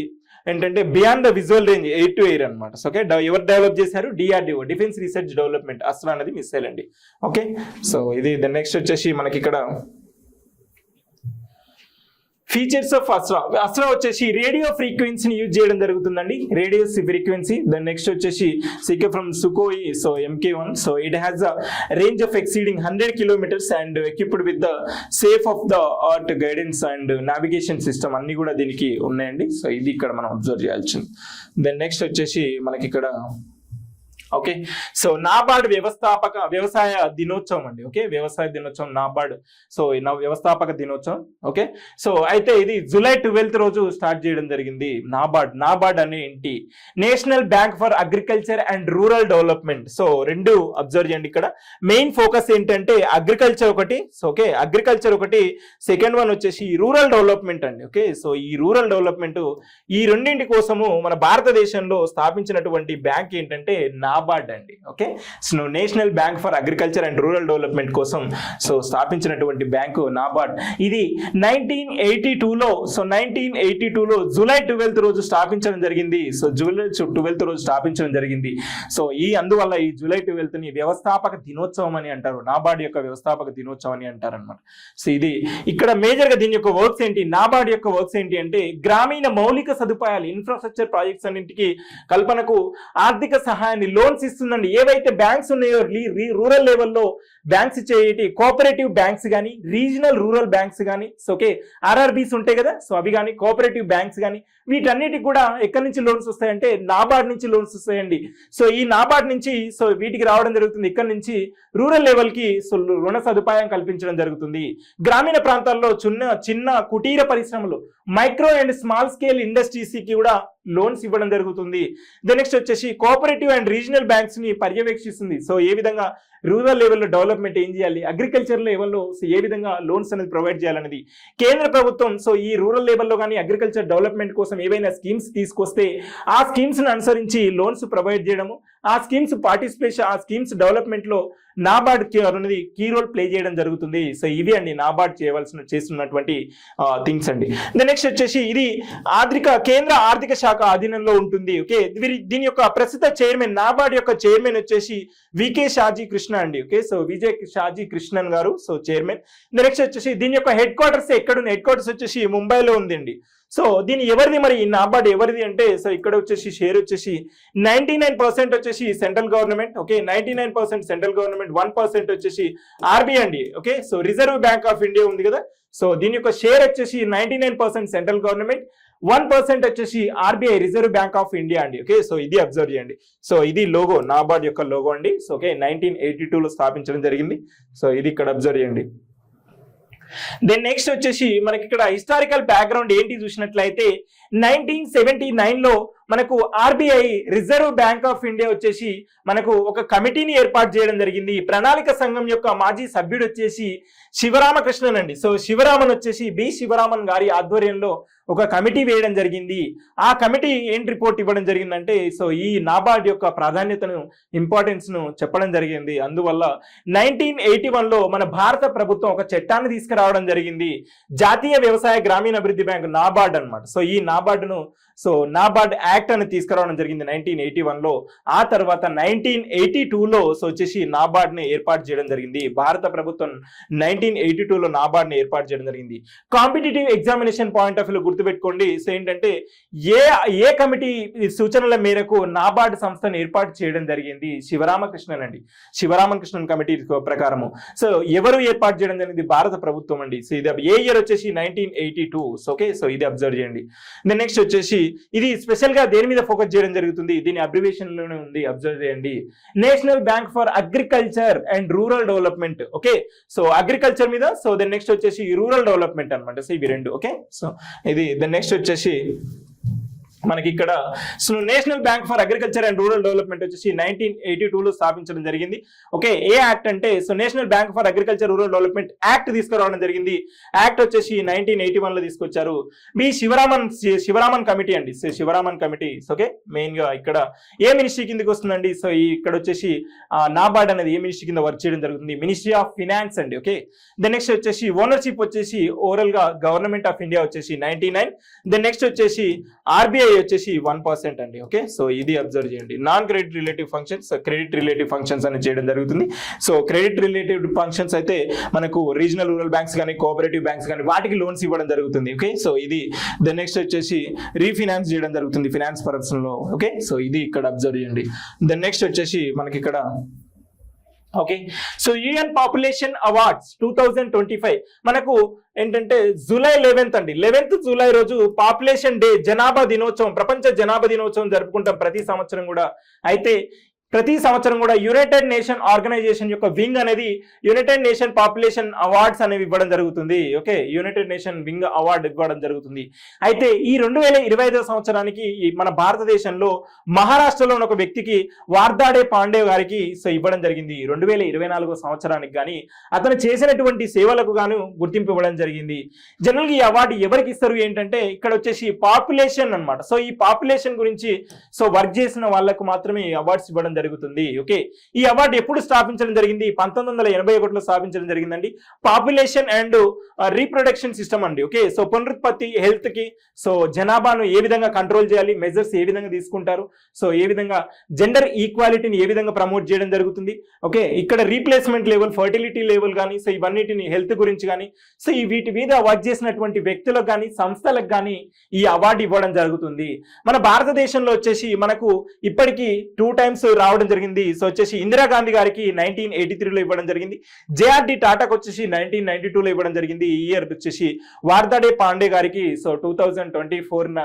ఏంటంటే beyond the visual range air to air అనమాట. ఓకే, ఎవరు డెవలప్ చేశారు? DRDO, defence research development. Astra అనేది మిస్సైల్ అండి. ఓకే, సో ఇది నెక్స్ట్ వచ్చేసి మనకి ఇక్కడ ఫీచర్స్ ఆఫ్ అస్త్రా వచ్చేసి రేడియో ఫ్రీక్వెన్సీని యూజ్ చేయడం జరుగుతుందండి, రేడియో ఫ్రీక్వెన్సీ. దెన్ నెక్స్ట్ వచ్చేసి సికే from Sukhoi so MK1. So it has a range of exceeding 100 kilometres and equipped with the safe of the art guidance and navigation system అన్ని కూడా దీనికి ఉన్నాయండి. సో ఇది ఇక్కడ మనం అబ్జర్వ్ చేయాల్సింది. దెన్ నెక్స్ట్ వచ్చేసి మనకి ఇక్కడ ఓకే, సో నాబార్డ్ వ్యవసాయ దినోత్సవం అండి. ఓకే, వ్యవసాయ దినోత్సవం నాబార్డ్. సో వ్యవస్థాపక దినోత్సవం. ఓకే, సో అయితే ఇది జూలై 12th రోజు స్టార్ట్ చేయడం జరిగింది. నాబార్డ్ అనే ఏంటి? National bank for agriculture and rural development. So రెండు అబ్జర్వ్ చేయండి. ఇక్కడ మెయిన్ ఫోకస్ ఏంటంటే అగ్రికల్చర్ ఒకటి. సో ఓకే, అగ్రికల్చర్ ఒకటి. సెకండ్ వన్ వచ్చేసి రూరల్ డెవలప్మెంట్ అండి. ఓకే, సో ఈ రూరల్ డెవలప్మెంట్ ఈ రెండింటి కోసము మన భారతదేశంలో స్థాపించినటువంటి బ్యాంక్ ఏంటంటే నాబార్డ్ అండి. Okay, so national bank for agriculture and rural development కోసం సో స్థాపించినటువంటి బ్యాంకు నాబార్డ్. ఇది 1982లో సో 1982లో జూలై 12th రోజు స్థాపించడం జరిగింది. సో జూలై 12th రోజు స్థాపించడం జరిగింది. సో అందువల్ల ఈ జూలై 12th ని వ్యవస్థాపక దినోత్సవం అని అంటారు. నాబార్డ్ యొక్క వ్యవస్థాపక దినోత్సవం అని అంటారు అనమాట. సో ఇది ఇక్కడ మేజర్ గా దీని యొక్క వర్క్స్ ఏంటి, నాబార్డ్ యొక్క వర్క్స్ ఏంటి అంటే గ్రామీణ మౌలిక సదుపాయాలు ఇన్ఫ్రాస్ట్రక్చర్ ప్రాజెక్ట్స్ అన్నింటికి కల్పనకు ఆర్థిక సహాయాన్ని లోన్స్ ఇస్తుందండి. ఏవైతే బ్యాంక్స్ ఉన్నాయో రూరల్ లెవెల్లో బ్యాంక్స్ ఇచ్చేటి కోఆపరేటివ్ బ్యాంక్స్ కానీ రీజనల్ రూరల్ బ్యాంక్స్ కానీ సో ఓకే RRBs ఉంటాయి కదా, సో అవి కానీ కోఆపరేటివ్ బ్యాంక్స్ కానీ వీటన్నిటికి కూడా ఎక్కడి నుంచి లోన్స్ వస్తాయంటే నాబార్డ్ నుంచి లోన్స్ వస్తాయండి. సో ఈ నాబార్డ్ నుంచి సో వీటికి రావడం జరుగుతుంది. ఇక్కడ నుంచి రూరల్ లెవెల్ కి సో రుణ సదుపాయం కల్పించడం జరుగుతుంది. గ్రామీణ ప్రాంతాల్లో చిన్న కుటీర పరిశ్రమలు micro and small scale industries కి కూడా లోన్స్ ఇవ్వడం జరుగుతుంది. నెక్స్ట్ వచ్చేసి కోఆపరేటివ్ అండ్ రీజనల్ బ్యాంక్స్ ని పర్యవేక్షిస్తుంది. సో ఏ విధంగా రూరల్ లెవెల్లో డెవలప్మెంట్ ఏం చేయాలి, అగ్రికల్చర్ లెవెల్లో ఏ విధంగా లోన్స్ అనేది ప్రొవైడ్ చేయాలనేది కేంద్ర ప్రభుత్వం సో ఈ రూరల్ లెవెల్లో కానీ అగ్రికల్చర్ డెవలప్మెంట్ కోసం ఏవైనా స్కీమ్స్ తీసుకొస్తే ఆ స్కీమ్స్ ను అనుసరించి లోన్స్ ప్రొవైడ్ చేయడము, ఆ స్కీమ్స్ పార్టిసిపేషన్, ఆ స్కీమ్స్ డెవలప్మెంట్ లో నాబార్డ్ అనేది కీ రోల్ ప్లే చేయడం జరుగుతుంది. సో ఇవి అండి నాబార్డ్ చేస్తున్నటువంటి థింగ్స్ అండి. నెక్స్ట్ వచ్చేసి ఇది కేంద్ర ఆర్థిక శాఖ అధీనంలో ఉంటుంది. ఓకే, దీని యొక్క ప్రస్తుత చైర్మన్ నాబార్డ్ యొక్క చైర్మన్ వచ్చేసి వికే షాజీ కృష్ణ అండి. ఓకే, సో విజయ్ షాజీ కృష్ణన్ గారు సో చైర్మన్. నెక్స్ట్ వచ్చేసి దీని యొక్క హెడ్ క్వార్టర్స్ ఎక్కడుంది? హెడ్ క్వార్టర్స్ వచ్చేసి ముంబైలో ఉందండి. సో దీని ఎవరిది మరి నాబార్డ్ ఎవరిది అంటే సో ఇక్కడ వచ్చేసి షేర్ వచ్చేసి 99% వచ్చేసి central government. Okay, 99% central government, 1% వచ్చేసి RBI అండి. Okay, so reserve bank of India ఉంది కదా, సో దీని యొక్క షేర్ వచ్చేసి 99% సెంట్రల్ గవర్నమెంట్, 1% వచ్చేసి RBI reserve bank of India అండి. ఓకే, సో ఇది అబ్జర్వ్ చేయండి. సో ఇది లోగో, నాబార్డ్ యొక్క లోగో అండి. సో ఓకే 1982లో స్థాపించడం జరిగింది. సో ఇది ఇక్కడ అబ్జర్వ్ చేయండి. దెన్ నెక్స్ట్ వచ్చేసి మనకి ఇక్కడ హిస్టారికల్ బ్యాక్గ్రౌండ్ ఏంటి చూసినట్లయితే 1979లో మనకు RBI reserve bank of India వచ్చేసి మనకు ఒక కమిటీని ఏర్పాటు చేయడం జరిగింది. ప్రణాళిక సంఘం యొక్క మాజీ సభ్యుడు వచ్చేసి శివరామకృష్ణన్ అండి. సో శివరామన్ వచ్చేసి శివరామన్ గారి ఆధ్వర్యంలో ఒక కమిటీ వేయడం జరిగింది. ఆ కమిటీ ఏం రిపోర్ట్ ఇవ్వడం జరిగిందంటే సో ఈ నాబార్డ్ యొక్క ప్రాధాన్యతను, ఇంపార్టెన్స్ ను చెప్పడం జరిగింది. అందువల్ల 1981లో మన భారత ప్రభుత్వం ఒక చట్టాన్ని తీసుకురావడం జరిగింది, జాతీయ వ్యవసాయ గ్రామీణాభివృద్ధి బ్యాంక్ నాబార్డ్ అన్నమాట. సో ఈ నాబార్డును సో నాబార్డ్ యాక్ట్ అని తీసుకురావడం జరిగింది 1981లో. ఆ తర్వాత 1982లో సో వచ్చేసి నాబార్డ్ ని ఏర్పాటు చేయడం జరిగింది. భారత ప్రభుత్వం 1982లో నాబార్డ్ ని ఏర్పాటు చేయడం జరిగింది. Competitive examination point of view గుర్తుపెట్టుకోండి. సో ఏంటంటే ఏ కమిటీ సూచనల మేరకు నాబార్డ్ సంస్థను ఏర్పాటు చేయడం జరిగింది? శివరామకృష్ణన్ అండి. శివరామకృష్ణన్ కమిటీ ప్రకారము సో ఎవరు ఏర్పాటు చేయడం జరిగింది? భారత ప్రభుత్వం అండి. సో ఇది ఏ ఇయర్ వచ్చేసి 1982. ఓకే, సో ఇది అబ్జర్వ్ చేయండి. నెక్స్ట్ వచ్చేసి ఇది స్పెషల్ గా దేని మీద ఫోకస్ చేయడం జరుగుతుంది? దీని అబ్రివేషన్ లోనే ఉంది, అబ్జర్వ్ చేయండి. National bank for agriculture and rural development. Okay, so agriculture మీద, సో దెన్ నెక్స్ట్ వచ్చేసి రూరల్ డెవలప్మెంట్ అనమాట. సో ఇవి రెండు. ఓకే, సో ఇది దెన్ నెక్స్ట్ వచ్చేసి మనకి ఇక్కడ so national bank for agriculture and rural development వచ్చేసి 1982లో స్థాపించడం జరిగింది. ఓకే, ఏ యాక్ట్ అంటే so national bank for agriculture rural development act తీసుకురావడం జరిగింది. యాక్ట్ వచ్చేసి 1981లో తీసుకొచ్చారు. శివరామన్ కమిటీ అండి. So Sivaraman committee. Okay, main గా ఇక్కడ ఏ మినిస్ట్రీ కిందకి వస్తుందండి? సో ఇక్కడ వచ్చేసి నాబార్డ్ అనేది ఏ మినిస్ట్రీ కింద వర్క్ చేయడం జరుగుతుంది? మినిస్ట్రీ ఆఫ్ ఫినాన్స్ అండి. ఓకే, దెన్ నెక్స్ట్ వచ్చేసి ఓనర్షిప్ వచ్చేసి ఓవరాల్ గా గవర్నమెంట్ ఆఫ్ ఇండియా వచ్చేసి 99. దెన్ నెక్స్ట్ వచ్చేసి RBI వచ్చేసి 1% అండి. ఓకే, సో ఇది అబ్జర్వ్ చేయండి. Non credit relative functions, credit relative functions అని చేయడం జరుగుతుంది. సో క్రెడిట్ రిలేటివ్ ఫంక్షన్స్ అయితే మనకు రీజనల్ రూరల్ బ్యాంక్స్ కానీ కోఆపరేటివ్ బ్యాంక్స్ కానీ వాటికి లోన్స్ ఇవ్వడం జరుగుతుంది. ఓకే, సో ఇది దెన్ నెక్స్ట్ వచ్చేసి రీఫినాన్స్ చేయడం జరుగుతుంది ఫినాన్స్ పర్సన్ లో. ఓకే, సో ఇది ఇక్కడ అబ్జర్వ్ చేయండి. దెన్ నెక్స్ట్ వచ్చేసి మనకి ఇక్కడ okay, so UN population awards 2025 మనకు ఏంటంటే జూలై 11th అండి. 11th జూలై రోజు పాపులేషన్ డే, జనాభా దినోత్సవం, ప్రపంచ జనాభా దినోత్సవం జరుపుకుంటాం ప్రతి సంవత్సరం కూడా. అయితే ప్రతి సంవత్సరం కూడా యునైటెడ్ నేషన్ ఆర్గనైజేషన్ యొక్క వింగ్ అనేది యునైటెడ్ నేషన్ పాపులేషన్ అవార్డ్స్ అనేవి ఇవ్వడం జరుగుతుంది. Okay, United nation wing award ఇవ్వడం జరుగుతుంది. అయితే ఈ 2025 సంవత్సరానికి మన భారతదేశంలో మహారాష్ట్రలో ఉన్న ఒక వ్యక్తికి వార్దాడే పాండే గారికి సో ఇవ్వడం జరిగింది. 2024 సంవత్సరానికి కానీ అతను చేసినటువంటి సేవలకు గాను గుర్తింపు ఇవ్వడం జరిగింది. జనరల్గా ఈ అవార్డు ఎవరికి ఇస్తారు ఏంటంటే ఇక్కడ వచ్చేసి పాపులేషన్ అన్నమాట. సో ఈ పాపులేషన్ గురించి సో వర్క్ చేసిన వాళ్ళకు మాత్రమే ఈ అవార్డ్స్ ఇవ్వడం జరుగుతుంది. ఓకే, ఈ అవార్డు ఎప్పుడు స్థాపించడం జరిగింది? 1981లో స్థాపించడం జరిగిందండి. పాపులేషన్ అండ్ రీప్రొడక్షన్ సిస్టమ్ అండి. ఓకే, సో పునరుత్పత్తి, హెల్త్ కి, సో జనాభాను ఏ విధంగా కంట్రోల్ చేయాలి, మెజర్స్ ఏ విధంగా తీసుకుంటారు, సో ఏ విధంగా జెండర్ ఈక్వాలిటీని ఏ విధంగా ప్రమోట్ చేయడం జరుగుతుంది. ఓకే, ఇక్కడ రీప్లేస్మెంట్ లెవెల్, ఫర్టిలిటీ లెవెల్ కానీ, సో ఇవన్నిటిని హెల్త్ గురించి కానీ, సో వీటి మీద వర్క్ చేసినటువంటి వ్యక్తులకు కానీ సంస్థలకు కానీ ఈ అవార్డు ఇవ్వడం జరుగుతుంది. మన భారతదేశంలో వచ్చేసి మనకు ఇప్పటికీ 2 times రావడం జరిగింది. సో వచ్చేసి ఇందిరాగాంధీ గారికి 1983లో ఇవ్వడం జరిగింది. జేఆర్డి టాటాకు వచ్చేసి 1992లో ఇవ్వడం జరిగింది. ఈ ఇయర్ వచ్చేసి వార్దాడే పాండే గారికి సో 2024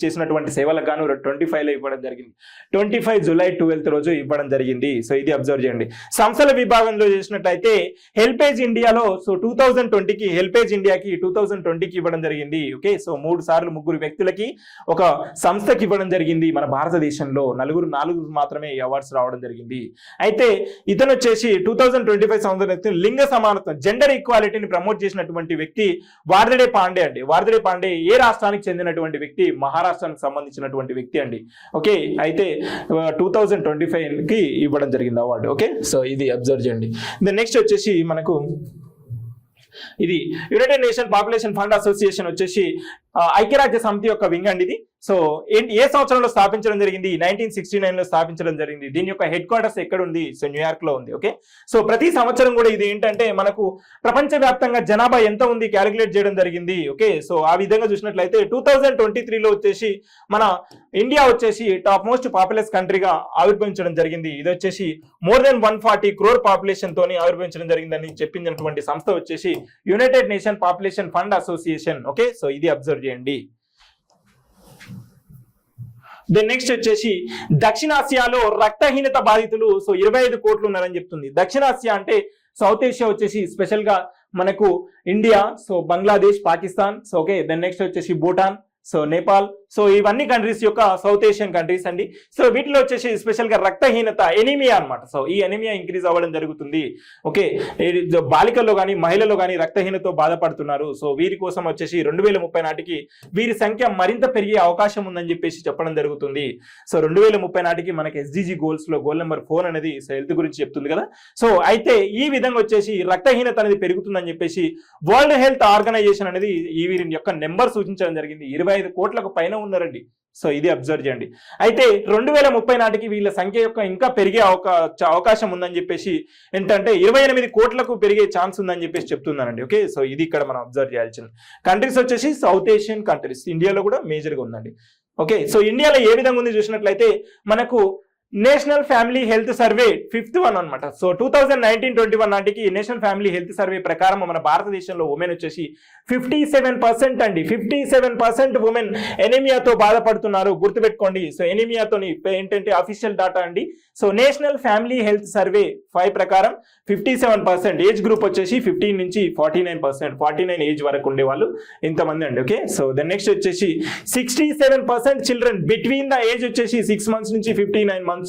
చేసినటువంటి సేవలకు గాను 25లో ఇవ్వడం జరిగింది. 25 జూలై 12th రోజు ఇవ్వడం జరిగింది. సో ఇది అబ్జర్వ్ చేయండి. సంస్థల విభాగంలో చేసినట్లయితే హెల్పేజ్ ఇండియాలో సో 2020కి హెల్పేజ్ ఇండియాకి 2020కి ఇవ్వడం జరిగింది. ఓకే, సో 3 సార్లు 3 వ్యక్తులకి ఒక సంస్థకి ఇవ్వడం జరిగింది. మన భారతదేశంలో 4 మాత్రమే అవార్డ్స్ రావడం జరిగింది. అయితే ఇతను వచ్చేసి 2025 సంవత్సరం లింగ సమానత్వం, జెండర్ ఈక్వాలిటీని ప్రమోట్ చేసినటువంటి వ్యక్తి వార్దడే పాండే అండి. వార్దడే పాండే ఏ రాష్ట్రానికి చెందినటువంటి వ్యక్తి? మహారాష్ట్రానికి సంబంధించినటువంటి వ్యక్తి అండి. ఓకే, అయితే 2025కి ఇవ్వడం జరిగింది అవార్డు. ఓకే, సో ఇది అబ్జర్వ్ చేయండి. నెక్స్ట్ వచ్చేసి మనకు ఇది United nation population fund association వచ్చేసి ఐక్యరాజ్య సమితి యొక్క వింగ్ అండి ఇది. సో ఏ సంవత్సరంలో స్థాపించడం జరిగింది? 1969లో స్థాపించడం జరిగింది. దీని యొక్క హెడ్ క్వార్టర్స్ ఎక్కడ ఉంది? సో న్యూయార్క్ లో ఉంది. ఓకే, సో ప్రతి సంవత్సరం కూడా ఇది ఏంటంటే మనకు ప్రపంచవ్యాప్తంగా జనాభా ఎంత ఉంది క్యాలిక్యులేట్ చేయడం జరిగింది. ఓకే, సో ఆ విధంగా చూసినట్లయితే 2023లో వచ్చేసి మన ఇండియా వచ్చేసి టాప్ మోస్ట్ పాపులస్ కంట్రీగా ఆవిర్భవించడం జరిగింది. ఇది వచ్చేసి more than 140 crore పాపులేషన్ తోని ఆవిర్భవించడం జరిగిందని చెప్పినటువంటి సంస్థ వచ్చేసి United nation population fund association. Okay, so ఇది అబ్జర్వ్ చేయండి. దెన్ నెక్స్ట్ వచ్చేసి దక్షిణాసియాలో రక్తహీనత బాధితులు సో 25 కోట్లు ఉన్నారని చెప్తుంది. దక్షిణాసియా అంటే సౌత్ ఏషియా వచ్చేసి స్పెషల్ గా మనకు India, so Bangladesh, Pakistan, so okay, then next వచ్చేసి భూటాన్, సో నేపాల్, సో ఇవన్నీ కంట్రీస్ యొక్క సౌత్ ఏషియన్ కంట్రీస్ అండి. సో వీటిలో వచ్చేసి స్పెషల్ గా రక్తహీనత, ఎనీమియా అన్నమాట. సో ఈ ఎనీమియా ఇంక్రీజ్ అవ్వడం జరుగుతుంది. ఓకే, బాలికల్లో కానీ మహిళల్లో కానీ రక్తహీనతో బాధపడుతున్నారు. సో వీరి కోసం వచ్చేసి 2030 నాటికి వీరి సంఖ్య మరింత పెరిగే అవకాశం ఉందని చెప్పేసి చెప్పడం జరుగుతుంది. సో 2030 నాటికి మనకి SDG గోల్స్ లో గోల్ నెంబర్ 4 అనేది సో హెల్త్ గురించి చెప్తుంది కదా. సో అయితే ఈ విధంగా వచ్చేసి రక్తహీనత అనేది పెరుగుతుందని చెప్పేసి వరల్డ్ హెల్త్ ఆర్గనైజేషన్ అనేది ఈ వీరి యొక్క నెంబర్ సూచించడం జరిగింది. 25 కోట్లకు పైన ఉన్నారండి. సో ఇది అబ్జర్వ్ చేయండి. అయితే 2030 నాటికి వీళ్ళ సంఖ్య యొక్క ఇంకా పెరిగే అవకాశం ఉందని చెప్పేసి ఏంటంటే 28 కోట్లకు పెరిగే ఛాన్స్ ఉందని చెప్పేసి చెప్తున్నానండి. ఓకే, సో ఇది ఇక్కడ మనం అబ్జర్వ్ చేయాల్సిన కంట్రీస్ వచ్చేసి సౌత్ ఏషియన్ కంట్రీస్. ఇండియాలో కూడా మేజర్ గా ఉందండి. ఓకే, సో ఇండియాలో ఏ విధంగా ఉంది చూసినట్లయితే మనకు national family health survey 5th one అనమాట. సో 2019-21 నాటికి నేషనల్ ఫ్యామిలీ హెల్త్ సర్వే ప్రకారం మన భారతదేశంలో ఉమెన్ వచ్చేసి 57% అండి. 57% ఉమెన్ ఎనీమియాతో బాధపడుతున్నారు. గుర్తుపెట్టుకోండి. సో ఎనీమియాతో ఏంటంటే అఫీషియల్ డాటా అండి. So national family health survey 5 ప్రకారం 57%. ఏజ్ గ్రూప్ వచ్చేసి 15 నుంచి 49%, 49 ఏజ్ వరకు ఉండే వాళ్ళు ఇంతమంది అండి. ఓకే, సో దెన్ నెక్స్ట్ వచ్చేసి 67% చిల్డ్రన్ బిట్వీన్ ద ఏజ్ వచ్చేసి 6 months నుంచి 59 months.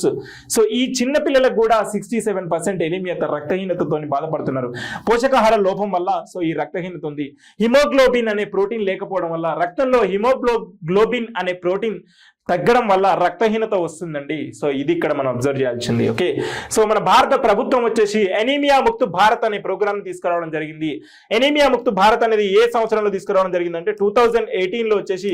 సో ఈ చిన్న పిల్లలకు కూడా 67% ఎనీమియా, రక్తహీనతతో బాధపడుతున్నారు. పోషకాహార లోపం వల్ల సో ఈ రక్తహీనత ఉంది. హిమోగ్లోబిన్ అనే ప్రోటీన్ లేకపోవడం వల్ల రక్తంలో హిమోగ్లోబిన్ అనే ప్రోటీన్ తగ్గడం వల్ల రక్తహీనత వస్తుందండి. సో ఇది ఇక్కడ మనం అబ్జర్వ్ చేయాల్సింది. ఓకే, సో మన భారత ప్రభుత్వం వచ్చేసి ఎనీమియా ముక్త్ భారత్ అనే ప్రోగ్రామ్ తీసుకురావడం జరిగింది. ఎనీమియా ముక్త్ భారత్ అనేది ఏ సంవత్సరంలో తీసుకురావడం జరిగిందంటే 2018లో వచ్చేసి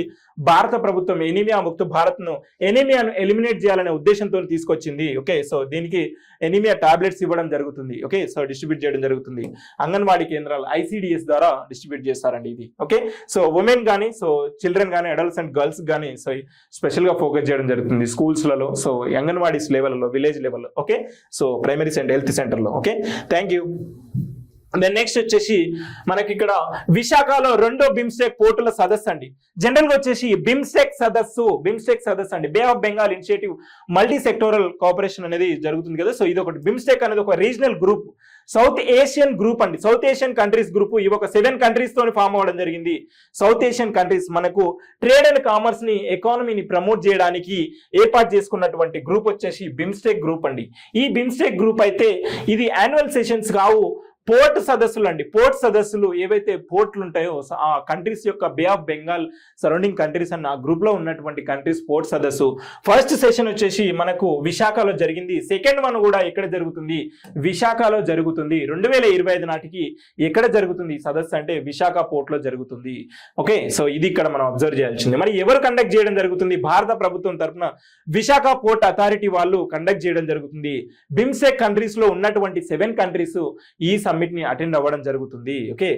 భారత ప్రభుత్వం ఎనీమియా ముక్త్ భారత్ ను ఎనీమియాను ఎలిమినేట్ చేయాలనే ఉద్దేశంతో తీసుకొచ్చింది. ఓకే, సో దీనికి ఎనీమియా టాబ్లెట్స్ ఇవ్వడం జరుగుతుంది. ఓకే, సో డిస్ట్రిబ్యూట్ చేయడం జరుగుతుంది. అంగన్వాడీ కేంద్రాలు ICDS ద్వారా డిస్ట్రిబ్యూట్ చేస్తారండి ఇది. ఓకే, సో ఉమెన్ కానీ, సో చిల్డ్రన్ కానీ, అడల్ట్స్ అండ్ గర్ల్స్ కానీ సో స్పెషల్ గా ఫోకస్ చేయడం జరుగుతుంది స్కూల్స్లలో, సో అంగన్వాడీస్ లెవెల్లో, విలేజ్ లెవెల్లో. Okay, so primary and health సెంటర్లో. Okay, thank you. Then next వచ్చేసి మనకి ఇక్కడ విశాఖలో 2వ బిమ్స్టెక్ పోర్టుల సదస్సు అండి. జనరల్ గా వచ్చేసి బిమ్స్టెక్ సదస్సు అండి, bay of Bengal initiative multi sectoral cooperation అనేది జరుగుతుంది కదా. సో ఇది ఒకటి. బిమ్స్టెక్ అనేది ఒక regional group, South Asian group అండి, సౌత్ ఏషియన్ కంట్రీస్ గ్రూప్. ఇవి ఒక 7 కంట్రీస్ తోని ఫామ్ అవ్వడం జరిగింది. సౌత్ ఏషియన్ కంట్రీస్ మనకు ట్రేడ్ అండ్ కామర్స్ ని, ఎకానమీని ప్రమోట్ చేయడానికి ఏర్పాటు చేసుకున్నటువంటి గ్రూప్ వచ్చేసి బిమ్స్టెక్ గ్రూప్ అండి. ఈ బిమ్స్టెక్ గ్రూప్ అయితే ఇది యాన్యువల్ సెషన్స్ కావు, పోర్ట్ సదస్సులు అండి. పోర్ట్ సదస్సులు ఏవైతే పోర్ట్లు ఉంటాయో ఆ కంట్రీస్ యొక్క బే ఆఫ్ బెంగాల్ సరౌండింగ్ కంట్రీస్ అన్న ఆ గ్రూప్ లో ఉన్నటువంటి కంట్రీస్ పోర్ట్ సదస్సు. ఫస్ట్ సెషన్ వచ్చేసి మనకు విశాఖలో జరిగింది. సెకండ్ వన్ కూడా ఎక్కడ జరుగుతుంది? విశాఖలో జరుగుతుంది. 2025 నాటికి ఎక్కడ జరుగుతుంది సదస్సు అంటే విశాఖ పోర్ట్ లో జరుగుతుంది. ఓకే, సో ఇది ఇక్కడ మనం అబ్జర్వ్ చేయాల్సింది. మరి ఎవరు కండక్ట్ చేయడం జరుగుతుంది? భారత ప్రభుత్వం తరఫున విశాఖ పోర్ట్ అథారిటీ వాళ్ళు కండక్ట్ చేయడం జరుగుతుంది. బిమ్స్టెక్ కంట్రీస్ లో ఉన్నటువంటి 7 కంట్రీస్ ఈ సమ్మిట్ ని అటెండ్ అవ్వడం జరుగుతుంది. ఓకే,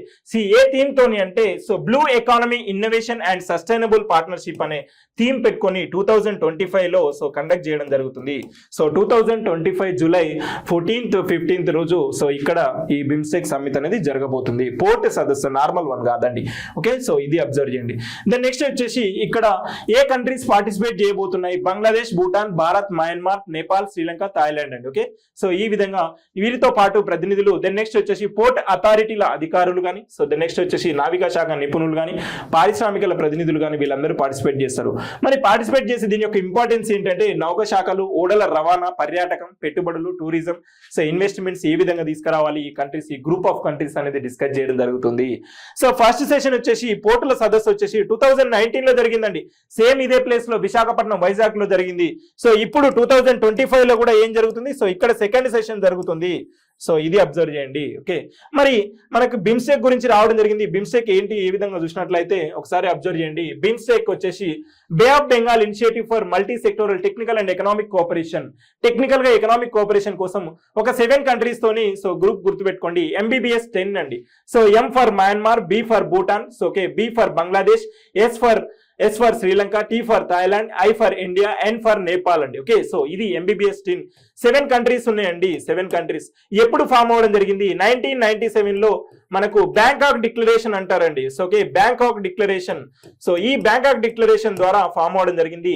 ఏ థీమ్ తోని అంటే so blue economy, innovation and sustainable partnership అనే థీమ్ పెట్టుకొని 2025లో సో కండక్ట్ చేయడం జరుగుతుంది. సో 2025 జూలై 14th 15th రోజు సో ఇక్కడ ఈ బిమ్స్టెక్ సమ్మిట్ అనేది జరగబోతుంది. పోర్ట్ సదస్సు, నార్మల్ వన్ కాదండి. ఓకే, సో ఇది అబ్జర్వ్ చేయండి. దెన్ నెక్స్ట్ వచ్చేసి ఇక్కడ ఏ కంట్రీస్ పార్టిసిపేట్ చేయబోతున్నాయి? బంగ్లాదేశ్, భూటాన్, భారత్, మయన్మార్, నేపాల్, శ్రీలంక, థాయిలాండ్ అండి. ఓకే, సో ఈ విధంగా వీరితో పాటు ప్రతినిధులు. దెన్ నెక్స్ట్ వచ్చేసి పోర్ట్ అథారిటీల అధికారులు కానీ, సో దెన్ నెక్స్ట్ వచ్చేసి నావికా శాఖ నిపుణులు కానీ, పారిశ్రామికల ప్రతినిధులు కానీ వీళ్ళందరూ పార్టిసిపేట్ చేస్తారు. మరి పార్టిసిపేట్ చేసి దీని యొక్క ఇంపార్టెన్స్ ఏంటంటే నౌక శాఖలు, ఓడల రవాణా, పర్యాటకం, పెట్టుబడులు, టూరిజం, సో ఇన్వెస్ట్మెంట్స్ ఏ విధంగా తీసుకురావాలి ఈ కంట్రీస్, ఈ గ్రూప్ ఆఫ్ కంట్రీస్ అనేది డిస్కస్ చేయడం జరుగుతుంది. సో ఫస్ట్ సెషన్ వచ్చేసి పోర్టుల సదస్సు వచ్చేసి 2019లో జరిగిందండి. సేమ్ ఇదే ప్లేస్ లో విశాఖపట్నం, వైజాగ్ లో జరిగింది. సో ఇప్పుడు 2025లో కూడా ఏం జరుగుతుంది? సో ఇక్కడ సెకండ్ సెషన్ జరుగుతుంది. సో ఇది అబ్జర్వ్ చేయండి. ఓకే, మరి మనకు బిమ్స్టెక్ గురించి రావడం జరిగింది. బిమ్స్టెక్ ఏంటి ఏ విధంగా చూసినట్లయితే ఒకసారి అబ్జర్వ్ చేయండి. బిమ్స్టెక్ వచ్చేసి bay of Bengal initiative for multi sectoral technical and economic cooperation. Technical గా ఎకనామిక్ కోఆపరేషన్ కోసం ఒక 7 కంట్రీస్ తోని సో గ్రూప్ గుర్తుపెట్టుకోండి. MBBS 10 అండి. So M for Myanmar, B for Bhutan, so okay, B for Bangladesh, S for Sri Lanka, T for Thailand, I for India, N for Nepal అండి. ఓకే, సో ఇది MBBS 10. 7 కంట్రీస్ ఉన్నాయండి. 7 కంట్రీస్ ఎప్పుడు ఫామ్ అవ్వడం జరిగింది? 1997లో మనకు బ్యాంకాక్ డిక్లరేషన్ అంటారండి. So okay, Bangkok declaration. So ఈ బ్యాంకాక్ డిక్లరేషన్ ద్వారా ఫామ్ అవ్వడం జరిగింది.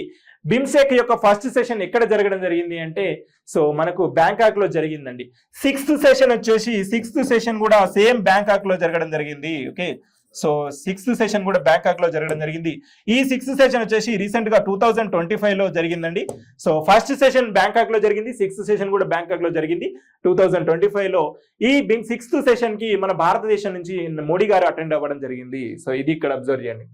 బిమ్స్టెక్ యొక్క ఫస్ట్ సెషన్ ఎక్కడ జరగడం జరిగింది అంటే సో మనకు బ్యాంకాక్ లో జరిగిందండి. 6th సెషన్ వచ్చేసి 6th సెషన్ కూడా సేమ్ బ్యాంకాక్ లో జరగడం జరిగింది. ఓకే, సో 6th సెషన్ కూడా బ్యాంకాక్ లో జరగడం జరిగింది. ఈ 6th సెషన్ వచ్చేసి రీసెంట్ గా 2025లో జరిగిందండి. సో ఫస్ట్ సెషన్ బ్యాంకాక్ లో జరిగింది, 6th సెషన్ కూడా బ్యాంకాక్ లో జరిగింది 2025లో. ఈ 6th సెషన్ కి మన భారతదేశం నుంచి మోడీ గారు అటెండ్ అవ్వడం జరిగింది. సో ఇది ఇక్కడ అబ్జర్వ్ చేయండి.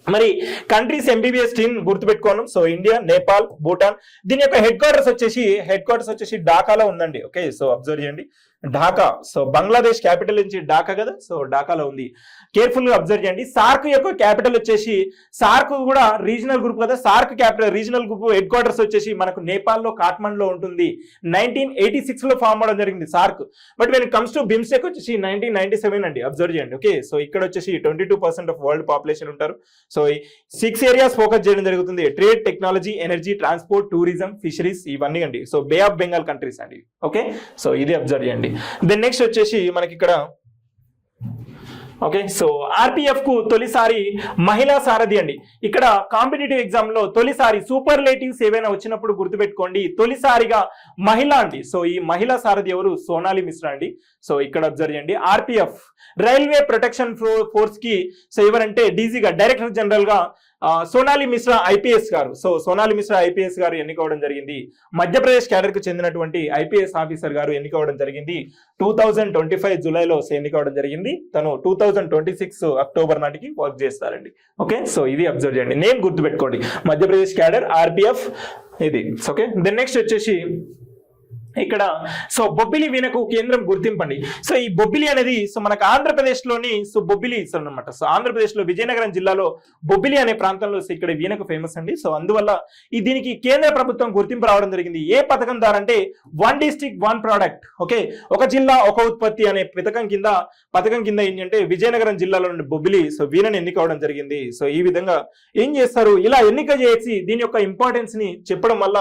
మరి కంట్రీస్ MBBS 10 గుర్తుపెట్టుకోను. సో ఇండియా, నేపాల్, భూటాన్. దీని యొక్క హెడ్ క్వార్టర్స్ వచ్చేసి ఢాకాలో ఉందండి. ఓకే, సో అబ్జర్వ్ చేయండి. ఢాకా, సో బంగ్లాదేశ్ క్యాపిటల్ నుంచి ఢాకా కదా, సో ఢాకాలో ఉంది. కేర్ఫుల్ గా అబ్జర్వ్ చేయండి. సార్క్ యొక్క క్యాపిటల్ వచ్చేసి, సార్క్ కూడా రీజనల్ గ్రూప్ కదా, SAARC capital regional group head quarters వచ్చేసి మనకు నేపాల్ లో కాఠ్మండ్ లో ఉంటుంది. 1986లో ఫామ్ అవడం జరిగింది SAARC. But when it comes to BIMSTEC వచ్చేసి 1997 అండి. అబ్జర్వ్ చేయండి. ఓకే, సో ఇక్కడ వచ్చేసి 22% ఆఫ్ వరల్డ్ పాపులేషన్ ఉంటారు. సో 6 ఏరియాస్ ఫోకస్ చేయడం జరుగుతుంది. Trade, technology, energy, transport, tourism, fisheries ఇవన్నీ అండి. So bay of Bengal countries అండి. ఓకే, సో ఇది అబ్జర్వ్ చేయండి. దెన్ నెక్స్ట్ వచ్చేసి మనకి ఇక్కడ ఓకే, సో ఆర్పిఎఫ్ కు తొలిసారి మహిళా సారథి అండి. ఇక్కడ కాంపిటేటివ్ ఎగ్జామ్ లో తొలిసారి సూపర్లేటివ్స్ ఏవైనా వచ్చినప్పుడు గుర్తుపెట్టుకోండి, తొలిసారిగా మహిళ అండి. సో ఈ మహిళా సారథి ఎవరు? సోనాలి మిశ్రా అండి. సో ఇక్కడ అబ్జర్వ్ చేయండి. ఆర్పిఎఫ్ రైల్వే ప్రొటెక్షన్ ఫోర్స్ కి సో ఎవరంటే డీజీగా, డైరెక్టర్ జనరల్ గా సోనాలి మిశ్రా ఐపీఎస్ గారు. సో సోనాలి మిశ్రా ఐపీఎస్ గారు ఎన్నికవడం జరిగింది. మధ్యప్రదేశ్ క్యాడర్ కు చెందినటువంటి ఐపీఎస్ ఆఫీసర్ గారు ఎన్నికవడం జరిగింది. 2025 జూలైలో ఎన్నికవడం జరిగింది. తను 2026 అక్టోబర్ నాటికి వర్క్ చేస్తారండి. ఓకే, సో ఇది అబ్జర్వ్ చేయండి, నేమ్ గుర్తుపెట్టుకోండి, మధ్యప్రదేశ్ క్యాడర్ ఆర్పీఎఫ్ ఇది. ఓకే, దెన్ నెక్స్ట్ వచ్చేసి ఇక్కడ సో బొబ్బిలి వీణకు కేంద్రం గుర్తింపండి. సో ఈ బొబ్బిలి అనేది సో మనకు ఆంధ్రప్రదేశ్ లోని సో బొబ్బిలి అనమాట. సో ఆంధ్రప్రదేశ్ లో విజయనగరం జిల్లాలో బొబ్బిలి అనే ప్రాంతంలో ఇక్కడ వీణకు ఫేమస్ అండి. సో అందువల్ల దీనికి కేంద్ర ప్రభుత్వం గుర్తింపు రావడం జరిగింది. ఏ పథకం ద్వారా అంటే one district one product. Okay, ఒక జిల్లా ఒక ఉత్పత్తి అనే పథకం కింద ఏంటంటే విజయనగరం జిల్లాలో నుండి బొబ్బిలి సో వీణను ఎన్నికవడం జరిగింది. సో ఈ విధంగా ఏం చేస్తారు, ఇలా ఎన్నిక చేసి దీని యొక్క ఇంపార్టెన్స్ ని చెప్పడం వల్ల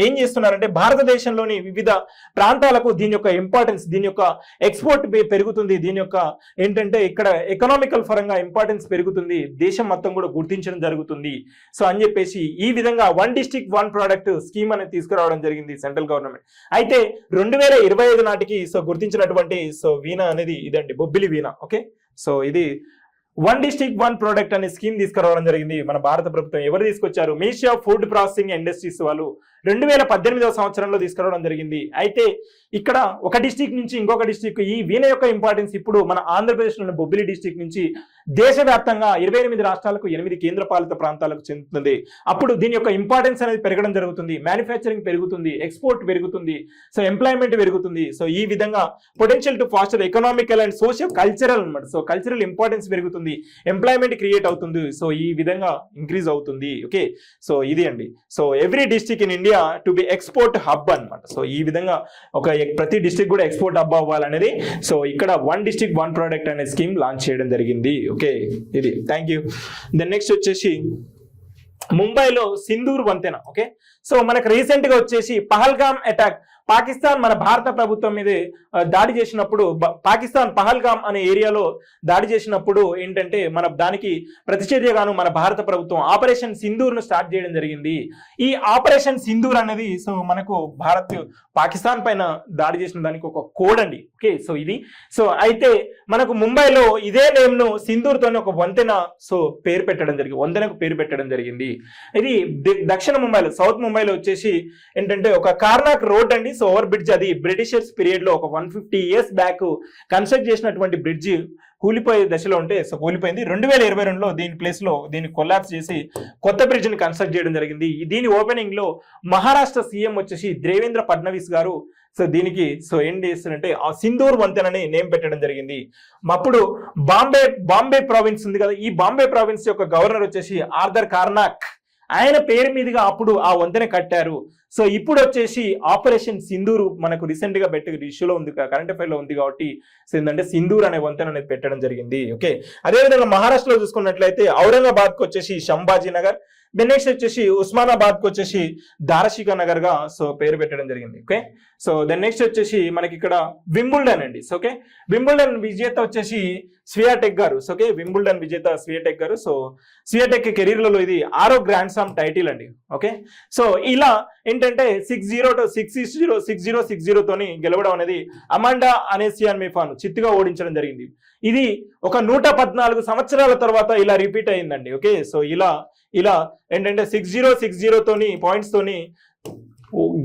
ఏం చేస్తున్నారంటే భారతదేశంలోని వివిధ ప్రాంతాలకు దీని యొక్క ఇంపార్టెన్స్, దీని యొక్క ఎక్స్పోర్ట్ పెరుగుతుంది, దీని యొక్క ఏంటంటే ఇక్కడ ఎకనామికల్ పరంగా ఇంపార్టెన్స్ పెరుగుతుంది, దేశం మొత్తం కూడా గుర్తించడం జరుగుతుంది. సో అని చెప్పేసి ఈ విధంగా one district one product scheme అనేది తీసుకురావడం జరిగింది సెంట్రల్ గవర్నమెంట్. అయితే 2025 నాటికి సో గుర్తించినటువంటి సో వీణ అనేది ఇదండి, బొబ్బిలి వీణ. ఓకే, సో ఇది వన్ డిస్ట్రిక్ట్ వన్ ప్రోడక్ట్ అనే స్కీమ్ తీసుకురావడం జరిగింది మన భారత ప్రభుత్వం. ఎవరు తీసుకొచ్చారు, ministry of food processing industries వాళ్ళు 2018వ సంవత్సరంలో తీసుకురావడం జరిగింది. అయితే ఇక్కడ ఒక డిస్ట్రిక్ట్ నుంచి ఇంకొక డిస్ట్రిక్ట్ ఈ వీణ యొక్క ఇంపార్టెన్స్ ఇప్పుడు మన ఆంధ్రప్రదేశ్లోని బొబ్బిలి డిస్ట్రిక్ట్ నుంచి దేశవ్యాప్తంగా 28 రాష్ట్రాలకు 8 కేంద్రపాలిత ప్రాంతాలకు చెందుతుంది. అప్పుడు దీని యొక్క ఇంపార్టెన్స్ అనేది పెరగడం జరుగుతుంది, మ్యానుఫ్యాక్చరింగ్ పెరుగుతుంది, ఎక్స్పోర్ట్ పెరుగుతుంది, సో ఎంప్లాయ్మెంట్ పెరుగుతుంది. సో ఈ విధంగా potential to faster economical and social cultural అనమాట. సో కల్చరల్ ఇంపార్టెన్స్ పెరుగుతుంది, ఎంప్లాయ్మెంట్ క్రియేట్ అవుతుంది. సో ఈ విధంగా ఇంక్రీజ్ అవుతుంది. ఓకే, సో ఇది అండి. So every district in India to be export hub అనమాట. సో ఈ విధంగా ప్రతి డిస్ట్రిక్ట్ కూడా ఎక్స్పోర్ట్ హబ్ అవ్వాలనేది సో ఇక్కడ వన్ డిస్ట్రిక్ట్ వన్ ప్రోడక్ట్ అనే స్కీమ్ లాంచ్ చేయడం జరిగింది. ఓకే, ఇది థ్యాంక్ యూ. దెన్ నెక్స్ట్ వచ్చేసి ముంబైలో సింధూర్ వంతెన. ఓకే, సో మనకు రీసెంట్ గా వచ్చేసి పహల్గామ్ అటాక్, పాకిస్తాన్ మన భారత ప్రభుత్వం మీద దాడి చేసినప్పుడు, పాకిస్తాన్ పహల్గామ్ అనే ఏరియాలో దాడి చేసినప్పుడు ఏంటంటే మన దానికి ప్రతిచర్యగాను మన భారత ప్రభుత్వం ఆపరేషన్ సింధూర్ ను స్టార్ట్ చేయడం జరిగింది. ఈ ఆపరేషన్ సింధూర్ అనేది సో మనకు పాకిస్తాన్ పైన దాడి చేసిన దానికి ఒక కోడ్ అండి. ఓకే, సో ఇది సో అయితే మనకు ముంబైలో ఇదే నేమ్ ను సింధూర్ తోనే ఒక వంతెన సో వంతెనకు పేరు పెట్టడం జరిగింది. ఇది దక్షిణ ముంబైలో, సౌత్ ముంబైలో వచ్చేసి ఏంటంటే ఒక కార్నాక్ రోడ్ అండి. సో ఓవర్ బ్రిడ్జ్, అది బ్రిటిషర్స్ పీరియడ్ లో ఒక 150 years బ్యాక్ కన్స్ట్రక్ట్ చేసినటువంటి బ్రిడ్జ్ కూలిపోయే దశలో ఉంటే సో కూలిపోయింది. 2022లో దీని ప్లేస్ లో దీన్ని కొలాప్స్ చేసి కొత్త బ్రిడ్జ్ ని కన్స్ట్రక్ట్ చేయడం జరిగింది. దీని ఓపెనింగ్ లో మహారాష్ట్ర సీఎం వచ్చేసి దేవేంద్ర ఫడ్నవీస్ గారు సో దీనికి సో ఏం చేస్తారంటే ఆ సింధూర్ వంతెనని నేమ్ పెట్టడం జరిగింది. అప్పుడు బాంబే ప్రావిన్స్ ఉంది కదా, ఈ బాంబే ప్రావిన్స్ యొక్క గవర్నర్ వచ్చేసి ఆర్థర్ కార్నాక్, ఆయన పేరు మీదుగా అప్పుడు ఆ వంతెన కట్టారు. సో ఇప్పుడు వచ్చేసి ఆపరేషన్ సింధూర్ మనకు రీసెంట్ గా ఇష్యూలో ఉంది, కరెంట్ అఫైర్ లో ఉంది కాబట్టి సో ఏంటంటే సింధూర్ అనే వంతెన అనేది పెట్టడం జరిగింది. ఓకే, అదేవిధంగా మహారాష్ట్రలో చూసుకున్నట్లయితే ఔరంగాబాద్ కు వచ్చేసి సంభాజీ నగర్, దెన్ నెక్స్ట్ వచ్చేసి ఉస్మానాబాద్ కు వచ్చేసి దారశికా నగర్ గా సో పేరు పెట్టడం జరిగింది. ఓకే, సో దెన్ నెక్స్ట్ వచ్చేసి మనకి ఇక్కడ వింబుల్డన్ అండి. సో ఓకే, వింబుల్డన్ విజేత వచ్చేసి స్వియాటెక్ గారు. సో ఓకే, వింబుల్డన్ విజేత స్వియాటెక్ గారు. సో స్వియాటెక్ కెరీర్లలో ఇది 6వ గ్రాండ్ స్లామ్ టైటిల్ అండి. ఓకే, సో ఇలా ఏంటంటే 6-0 తోని గెలవడం అనేది అమాండా అనేసియాన్ మిఫాను చిత్తుగా ఓడించడం జరిగింది. ఇది ఒక 114 సంవత్సరాల తర్వాత ఇలా రిపీట్ అయిందండి. ఓకే, సో ఇలా ఏంటంటే 6-0 తోని పాయింట్స్ తోని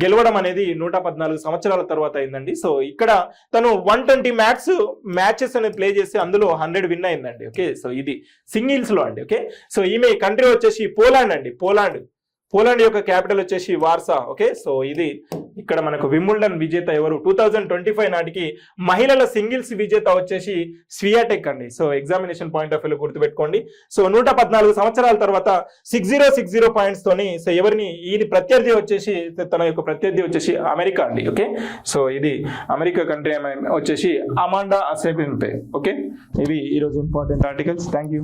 గెలవడం అనేది 114 సంవత్సరాల తర్వాత అయిందండి. సో ఇక్కడ తను 120 మ్యాచెస్ అనేది ప్లే చేసి అందులో 100 విన్ అయిందండి. ఓకే, సో ఇది సింగిల్స్ లో అండి. ఓకే, సో ఈమె కంట్రీ వచ్చేసి పోలాండ్ అండి. పోలాండ్ యొక్క క్యాపిటల్ వచ్చేసి వార్సా. ఓకే, సో ఇది ఇక్కడ మనకు వింబుల్డన్ విజేత ఎవరు 2025 నాటికి మహిళల సింగిల్స్ విజేత వచ్చేసి స్వియాటెక్ అండి. So examination point of view గుర్తుపెట్టుకోండి. సో 114 సంవత్సరాల తర్వాత 6-0 పాయింట్స్ తోని సో ఎవరిని ఈ ప్రత్యర్థి వచ్చేసి తన యొక్క ప్రత్యర్థి వచ్చేసి అమెరికా అండి. ఓకే, సో ఇది అమెరికా కంట్రీ వచ్చేసి అమాండా అసేబింపే. ఓకే, ఇవి ఈరోజు ఇంపార్టెంట్ ఆర్టికల్స్. Thank you.